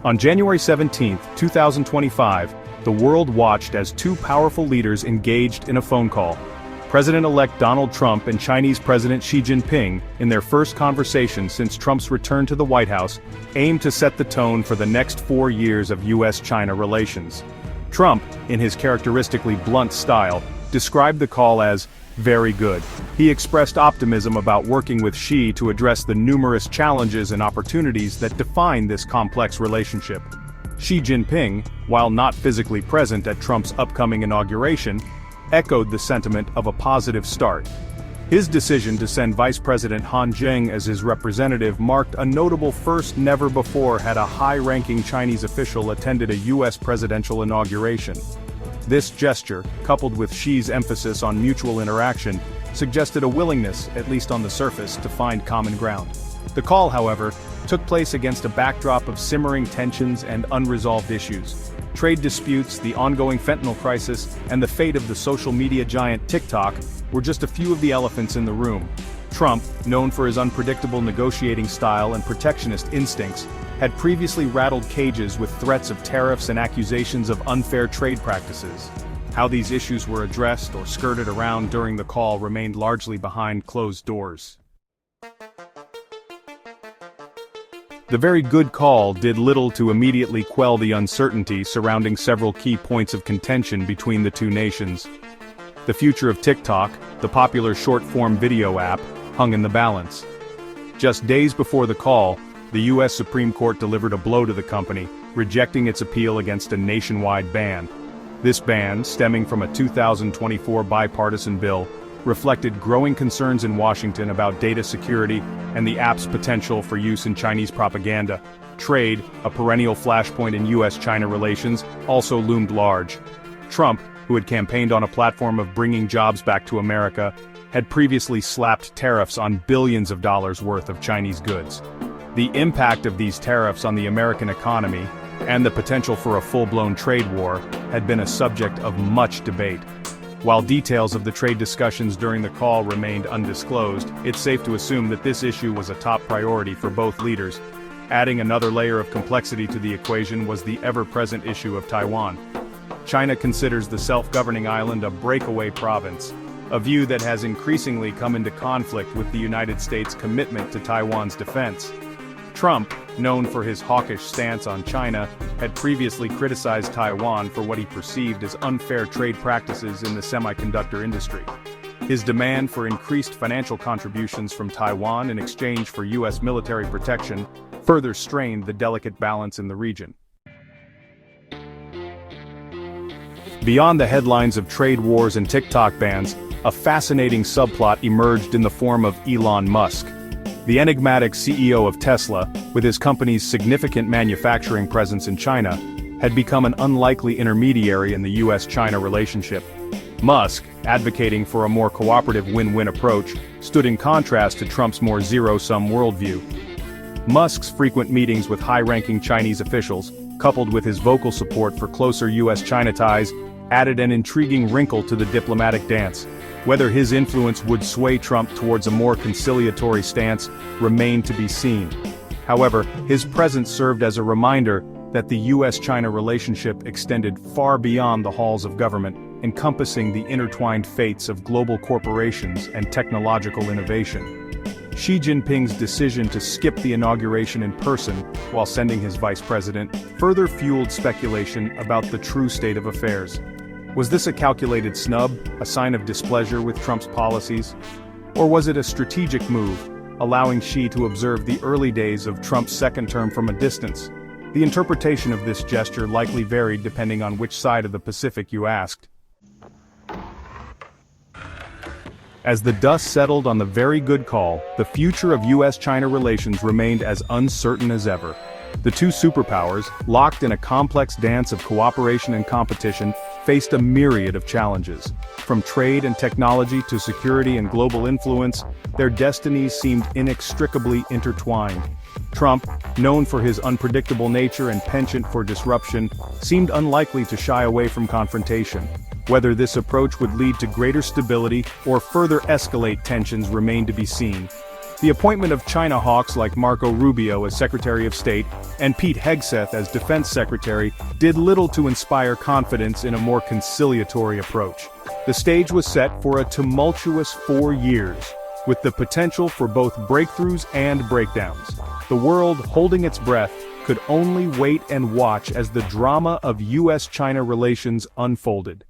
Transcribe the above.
On January 17, 2025, the world watched as two powerful leaders engaged in a phone call. President-elect Donald Trump and Chinese President Xi Jinping, in their first conversation since Trump's return to the White House, aimed to set the tone for the next 4 years of U.S.-China relations. Trump, in his characteristically blunt style, described the call as very good. He expressed optimism about working with Xi to address the numerous challenges and opportunities that define this complex relationship. Xi Jinping, while not physically present at Trump's upcoming inauguration, echoed the sentiment of a positive start. His decision to send Vice President Han Zheng as his representative marked a notable first. Never before had a high-ranking Chinese official attended a U.S. presidential inauguration. This gesture, coupled with Xi's emphasis on mutual interaction, suggested a willingness, at least on the surface, to find common ground. The call, however, took place against a backdrop of simmering tensions and unresolved issues. Trade disputes, the ongoing fentanyl crisis, and the fate of the social media giant TikTok were just a few of the elephants in the room. Trump, known for his unpredictable negotiating style and protectionist instincts, had previously rattled cages with threats of tariffs and accusations of unfair trade practices. How these issues were addressed or skirted around during the call remained largely behind closed doors. The very good call did little to immediately quell the uncertainty surrounding several key points of contention between the two nations. The future of TikTok, the popular short-form video app, hung in the balance. Just days before the call, the U.S. Supreme Court delivered a blow to the company, rejecting its appeal against a nationwide ban. This ban, stemming from a 2024 bipartisan bill, reflected growing concerns in Washington about data security and the app's potential for use in Chinese propaganda. Trade, a perennial flashpoint in U.S.-China relations, also loomed large. Trump, who had campaigned on a platform of bringing jobs back to America, had previously slapped tariffs on billions of dollars worth of Chinese goods. The impact of these tariffs on the American economy, and the potential for a full-blown trade war, had been a subject of much debate. While details of the trade discussions during the call remained undisclosed, it's safe to assume that this issue was a top priority for both leaders. Adding another layer of complexity to the equation was the ever-present issue of Taiwan. China considers the self-governing island a breakaway province, a view that has increasingly come into conflict with the United States' commitment to Taiwan's defense. Trump, known for his hawkish stance on China, had previously criticized Taiwan for what he perceived as unfair trade practices in the semiconductor industry. His demand for increased financial contributions from Taiwan in exchange for U.S. military protection further strained the delicate balance in the region. Beyond the headlines of trade wars and TikTok bans, a fascinating subplot emerged in the form of Elon Musk. The enigmatic CEO of Tesla, with his company's significant manufacturing presence in China, had become an unlikely intermediary in the U.S.-China relationship. Musk, advocating for a more cooperative win-win approach, stood in contrast to Trump's more zero-sum worldview. Musk's frequent meetings with high-ranking Chinese officials, coupled with his vocal support for closer U.S.-China ties, added an intriguing wrinkle to the diplomatic dance. Whether his influence would sway Trump towards a more conciliatory stance remained to be seen. However, his presence served as a reminder that the U.S.-China relationship extended far beyond the halls of government, encompassing the intertwined fates of global corporations and technological innovation. Xi Jinping's decision to skip the inauguration in person while sending his vice president further fueled speculation about the true state of affairs. Was this a calculated snub, a sign of displeasure with Trump's policies? Or was it a strategic move, allowing Xi to observe the early days of Trump's second term from a distance? The interpretation of this gesture likely varied depending on which side of the Pacific you asked. As the dust settled on the very good call, the future of U.S.-China relations remained as uncertain as ever. The two superpowers, locked in a complex dance of cooperation and competition, faced a myriad of challenges. From trade and technology to security and global influence, their destinies seemed inextricably intertwined. Trump, known for his unpredictable nature and penchant for disruption, seemed unlikely to shy away from confrontation. Whether this approach would lead to greater stability or further escalate tensions remained to be seen. The appointment of China hawks like Marco Rubio as Secretary of State and Pete Hegseth as Defense Secretary did little to inspire confidence in a more conciliatory approach. The stage was set for a tumultuous 4 years, with the potential for both breakthroughs and breakdowns. The world, holding its breath, could only wait and watch as the drama of US-China relations unfolded.